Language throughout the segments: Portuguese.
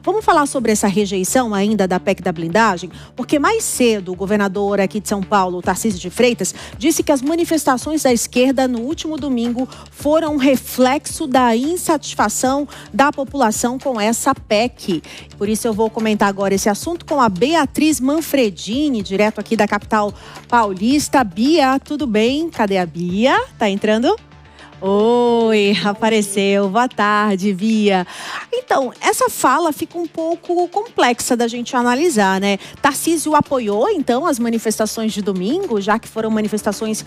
Vamos falar sobre essa rejeição ainda da PEC da blindagem? Porque mais cedo o governador aqui de São Paulo, Tarcísio de Freitas, disse que as manifestações da esquerda no último domingo foram um reflexo da insatisfação da população com essa PEC. Por isso eu vou comentar agora esse assunto com a Beatriz Manfredini, direto aqui da capital paulista. Bia, tudo bem? Cadê a Bia? Tá entrando? Oi, apareceu. Boa tarde, Bia. Então, essa fala fica um pouco complexa da gente analisar, né? Tarcísio apoiou, então, as manifestações de domingo, já que foram manifestações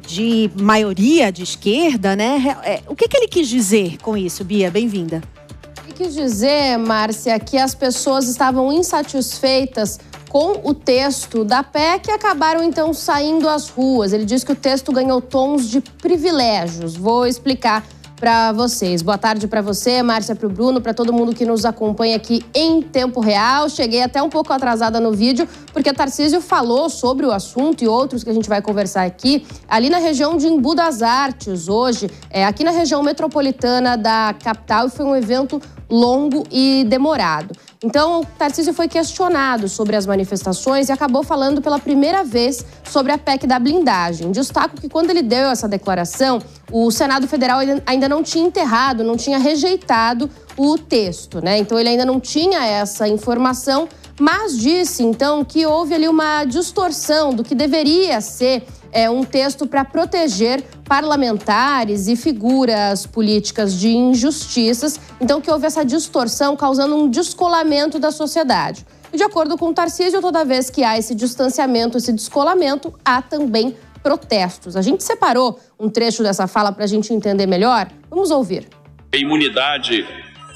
de maioria de esquerda, né? O que ele quis dizer com isso, Bia? Bem-vinda. Ele quis dizer, Márcia, que as pessoas estavam insatisfeitas com o texto da PEC e acabaram, então, saindo às ruas. Ele diz que o texto ganhou tons de privilégios. Vou explicar para vocês. Boa tarde para você, Márcia, para o Bruno, para todo mundo que nos acompanha aqui em tempo real. Cheguei até um pouco atrasada no vídeo, porque Tarcísio falou sobre o assunto e outros que a gente vai conversar aqui, ali na região de Embu das Artes, hoje, aqui na região metropolitana da capital, e foi um evento longo e demorado. Então, o Tarcísio foi questionado sobre as manifestações e acabou falando pela primeira vez sobre a PEC da blindagem. Destaco que quando ele deu essa declaração, o Senado Federal ainda não tinha enterrado, não tinha rejeitado o texto, né? Então, ele ainda não tinha essa informação, mas disse, então, que houve ali uma distorção do que deveria ser um texto para proteger parlamentares e figuras políticas de injustiças. Então, que houve essa distorção, causando um descolamento da sociedade. E, de acordo com o Tarcísio, toda vez que há esse distanciamento, esse descolamento, há também protestos. A gente separou um trecho dessa fala para a gente entender melhor. Vamos ouvir. A imunidade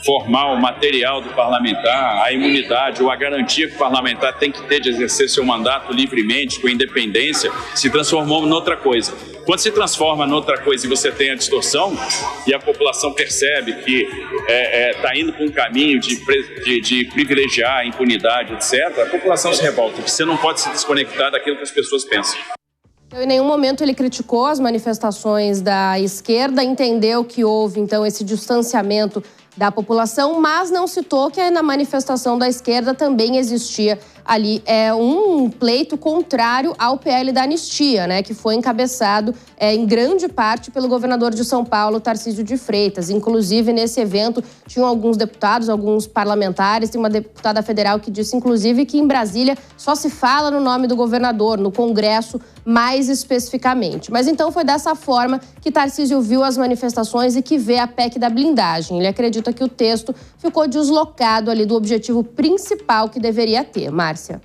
formal, material do parlamentar, a imunidade ou a garantia que o parlamentar tem que ter de exercer seu mandato livremente, com independência, se transformou noutra coisa. Quando se transforma noutra coisa e você tem a distorção e a população percebe que está indo para um caminho de privilegiar a impunidade, etc., a população se revolta. Você não pode se desconectar daquilo que as pessoas pensam. Em nenhum momento ele criticou as manifestações da esquerda, entendeu que houve, então, esse distanciamento da população, mas não citou que na manifestação da esquerda também existia ali um pleito contrário ao PL da anistia, né, que foi encabeçado em grande parte pelo governador de São Paulo, Tarcísio de Freitas. Inclusive, nesse evento, tinham alguns deputados, alguns parlamentares, tem uma deputada federal que disse, inclusive, que em Brasília só se fala no nome do governador, no Congresso mais especificamente. Mas então foi dessa forma que Tarcísio viu as manifestações e que vê a PEC da blindagem. Ele acredita que o texto ficou deslocado ali do objetivo principal que deveria ter. Márcia.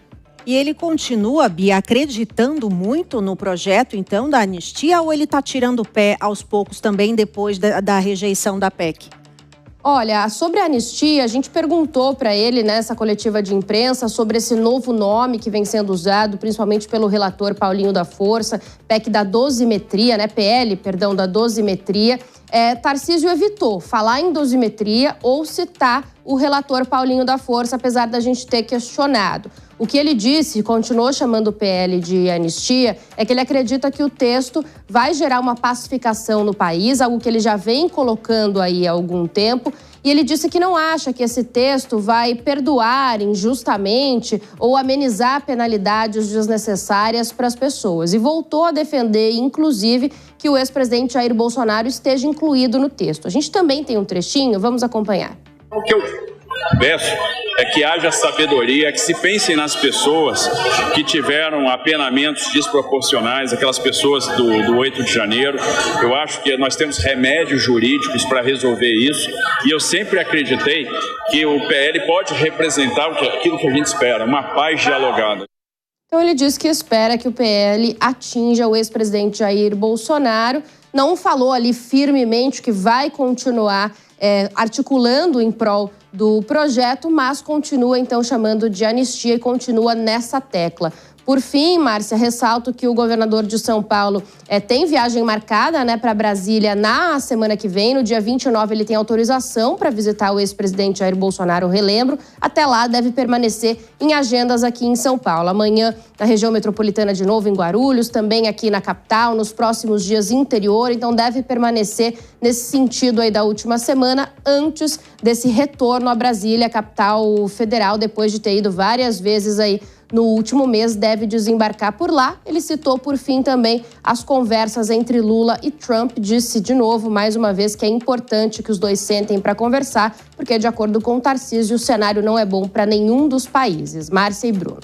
E ele continua, Bia, acreditando muito no projeto, então, da anistia, ou ele está tirando o pé aos poucos também depois da rejeição da PEC? Olha, sobre a anistia, a gente perguntou para ele nessa coletiva de imprensa sobre esse novo nome que vem sendo usado, principalmente pelo relator Paulinho da Força, PEC da dosimetria, né? PL, perdão, da dosimetria. Tarcísio evitou falar em dosimetria ou citar o relator Paulinho da Força, apesar da gente ter questionado. O que ele disse, continuou chamando o PL de anistia, é que ele acredita que o texto vai gerar uma pacificação no país, algo que ele já vem colocando aí há algum tempo. E ele disse que não acha que esse texto vai perdoar injustamente ou amenizar penalidades desnecessárias para as pessoas. E voltou a defender, inclusive, que o ex-presidente Jair Bolsonaro esteja incluído no texto. A gente também tem um trechinho, vamos acompanhar. O que eu peço é que haja sabedoria, que se pensem nas pessoas que tiveram apenamentos desproporcionais, aquelas pessoas do 8 de janeiro. Eu acho que nós temos remédios jurídicos para resolver isso e eu sempre acreditei que o PL pode representar aquilo que a gente espera, uma paz dialogada. Então ele diz que espera que o PL atinja o ex-presidente Jair Bolsonaro. Não falou ali firmemente que vai continuar articulando em prol do projeto, mas continua então chamando de anistia e continua nessa tecla. Por fim, Márcia, ressalto que o governador de São Paulo tem viagem marcada, né, para Brasília na semana que vem. No dia 29 ele tem autorização para visitar o ex-presidente Jair Bolsonaro, relembro. Até lá deve permanecer em agendas aqui em São Paulo. Amanhã na região metropolitana de novo, em Guarulhos, também aqui na capital, nos próximos dias interior. Então deve permanecer nesse sentido aí da última semana, antes desse retorno a Brasília, capital federal, depois de ter ido várias vezes aí no último mês, deve desembarcar por lá. Ele citou, por fim, também as conversas entre Lula e Trump. Disse de novo, mais uma vez, que é importante que os dois sentem para conversar, porque, de acordo com o Tarcísio, o cenário não é bom para nenhum dos países. Márcia e Bruno.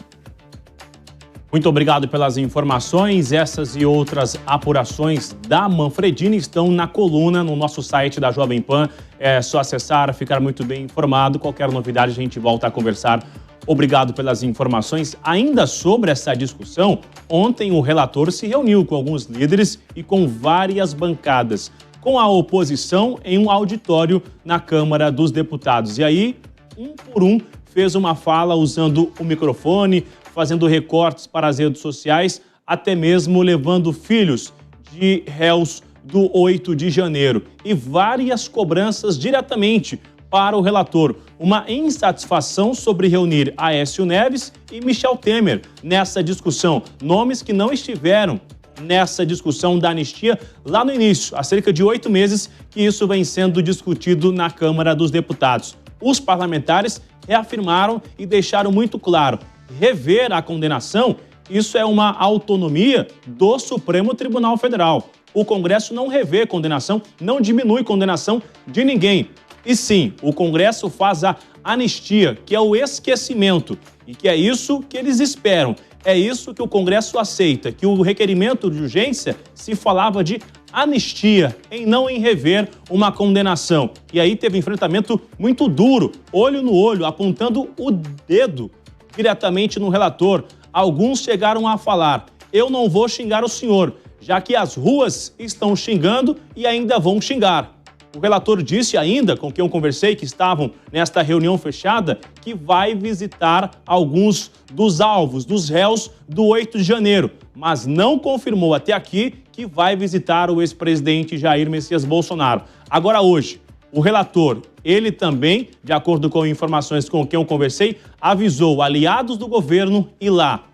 Muito obrigado pelas informações. Essas e outras apurações da Manfredini estão na coluna no nosso site da Jovem Pan. É só acessar, ficar muito bem informado. Qualquer novidade a gente volta a conversar. Obrigado pelas informações. Ainda sobre essa discussão, ontem o relator se reuniu com alguns líderes e com várias bancadas, com a oposição em um auditório na Câmara dos Deputados. E aí, um por um, fez uma fala usando o microfone, fazendo recortes para as redes sociais, até mesmo levando filhos de réus do 8 de janeiro. E várias cobranças diretamente para o relator. Uma insatisfação sobre reunir Aécio Neves e Michel Temer nessa discussão. Nomes que não estiveram nessa discussão da anistia lá no início. Há cerca de 8 meses que isso vem sendo discutido na Câmara dos Deputados. Os parlamentares reafirmaram e deixaram muito claro: rever a condenação, isso é uma autonomia do Supremo Tribunal Federal. O Congresso não revê condenação, não diminui condenação de ninguém. E sim, o Congresso faz a anistia, que é o esquecimento, e que é isso que eles esperam. É isso que o Congresso aceita, que o requerimento de urgência se falava de anistia, não em rever uma condenação. E aí teve um enfrentamento muito duro, olho no olho, apontando o dedo diretamente no relator. Alguns chegaram a falar: eu não vou xingar o senhor, já que as ruas estão xingando e ainda vão xingar. O relator disse ainda, com quem eu conversei, que estavam nesta reunião fechada, que vai visitar alguns dos alvos, dos réus do 8 de janeiro, mas não confirmou até aqui que vai visitar o ex-presidente Jair Messias Bolsonaro. Agora, hoje, o relator, ele também, de acordo com informações com quem eu conversei, avisou aliados do governo e lá,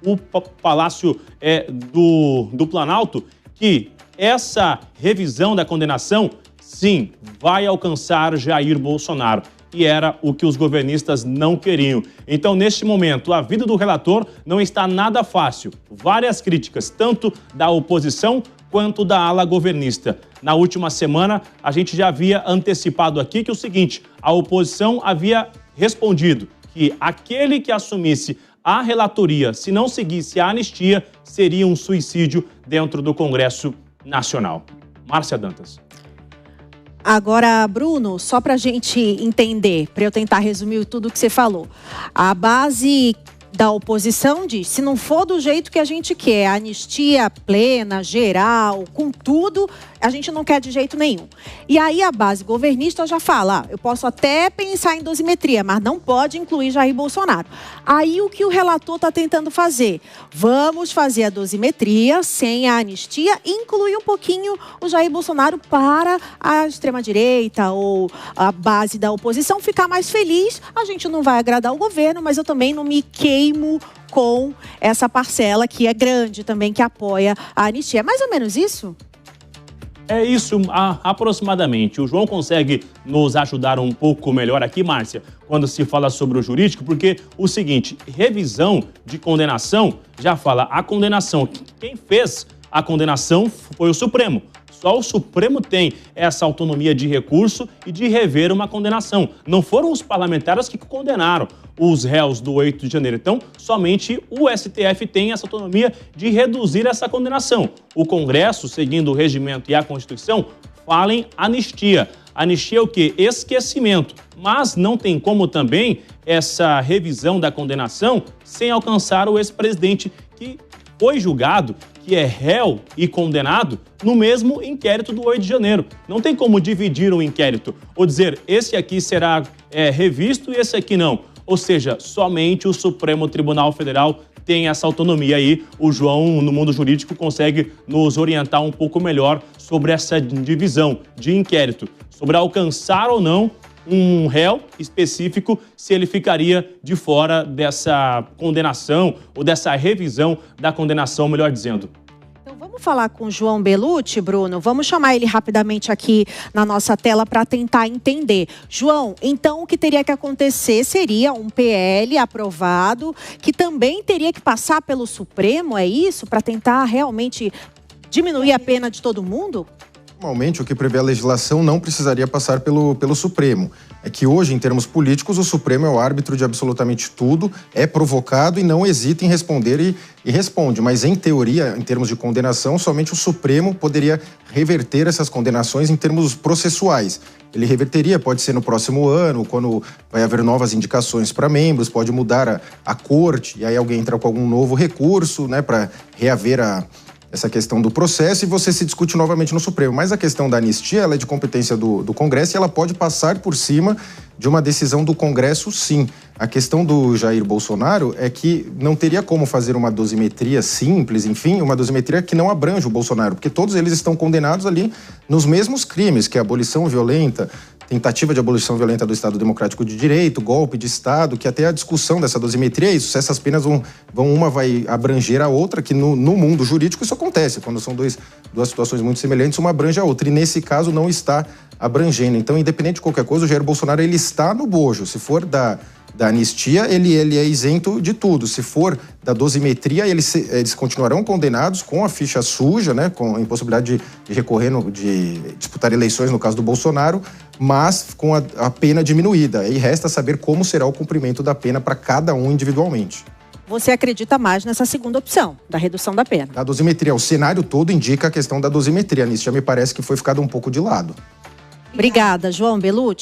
o Palácio do Planalto, que essa revisão da condenação, sim, vai alcançar Jair Bolsonaro. E era o que os governistas não queriam. Então, neste momento, a vida do relator não está nada fácil. Várias críticas, tanto da oposição quanto da ala governista. Na última semana, a gente já havia antecipado aqui que o seguinte: a oposição havia respondido que aquele que assumisse a relatoria, se não seguisse a anistia, seria um suicídio dentro do Congresso Nacional. Márcia Dantas. Agora, Bruno, só para a gente entender, para eu tentar resumir tudo o que você falou. A base da oposição diz: se não for do jeito que a gente quer, anistia plena, geral, com tudo, a gente não quer de jeito nenhum. E aí a base governista já fala: eu posso até pensar em dosimetria, mas não pode incluir Jair Bolsonaro. Aí o que o relator está tentando fazer? Vamos fazer a dosimetria sem a anistia e incluir um pouquinho o Jair Bolsonaro para a extrema-direita ou a base da oposição ficar mais feliz. A gente não vai agradar o governo, mas eu também não me queimo com essa parcela que é grande também, que apoia a anistia. É mais ou menos isso? É isso, aproximadamente. O João consegue nos ajudar um pouco melhor aqui, Márcia, quando se fala sobre o jurídico, porque o seguinte: revisão de condenação já fala a condenação. Quem fez a condenação foi o Supremo. Só o Supremo tem essa autonomia de recurso e de rever uma condenação. Não foram os parlamentares que condenaram os réus do 8 de janeiro. Então, somente o STF tem essa autonomia de reduzir essa condenação. O Congresso, seguindo o regimento e a Constituição, fala em anistia. Anistia é o quê? Esquecimento. Mas não tem como também essa revisão da condenação sem alcançar o ex-presidente que foi julgado, que é réu e condenado no mesmo inquérito do 8 de janeiro. Não tem como dividir o inquérito ou dizer esse aqui será revisto e esse aqui não. Ou seja, somente o Supremo Tribunal Federal tem essa autonomia aí. O João, no mundo jurídico, consegue nos orientar um pouco melhor sobre essa divisão de inquérito, sobre alcançar ou não um réu específico, se ele ficaria de fora dessa condenação ou dessa revisão da condenação, melhor dizendo. Então vamos falar com o João Belucci, Bruno. Vamos chamar ele rapidamente aqui na nossa tela para tentar entender. João, então o que teria que acontecer seria um PL aprovado, que também teria que passar pelo Supremo, é isso? Para tentar realmente diminuir a pena de todo mundo? Normalmente, o que prevê a legislação não precisaria passar pelo Supremo. É que hoje, em termos políticos, o Supremo é o árbitro de absolutamente tudo, é provocado e não hesita em responder e responde. Mas, em teoria, em termos de condenação, somente o Supremo poderia reverter essas condenações em termos processuais. Ele reverteria, pode ser no próximo ano, quando vai haver novas indicações para membros, pode mudar a corte, e aí alguém entra com algum novo recurso, né, para reaver essa questão do processo e você se discute novamente no Supremo. Mas a questão da anistia, ela é de competência do Congresso e ela pode passar por cima de uma decisão do Congresso, sim. A questão do Jair Bolsonaro é que não teria como fazer uma dosimetria simples, enfim, uma dosimetria que não abrange o Bolsonaro, porque todos eles estão condenados ali nos mesmos crimes, que é a abolição violenta, tentativa de abolição violenta do Estado Democrático de Direito, golpe de Estado, que até a discussão dessa dosimetria é isso, se essas penas uma vai abranger a outra, que no mundo jurídico isso acontece, quando são duas situações muito semelhantes, uma abrange a outra, e nesse caso não está abrangendo. Então, independente de qualquer coisa, o Jair Bolsonaro ele está no bojo. Se for da anistia, ele é isento de tudo. Se for da dosimetria, eles continuarão condenados com a ficha suja, né, com a impossibilidade de recorrer, de disputar eleições, no caso do Bolsonaro, mas com a pena diminuída. E resta saber como será o cumprimento da pena para cada um individualmente. Você acredita mais nessa segunda opção, da redução da pena? A dosimetria, o cenário todo indica a questão da dosimetria. A anistia me parece que foi ficado um pouco de lado. Obrigada, João Belucci.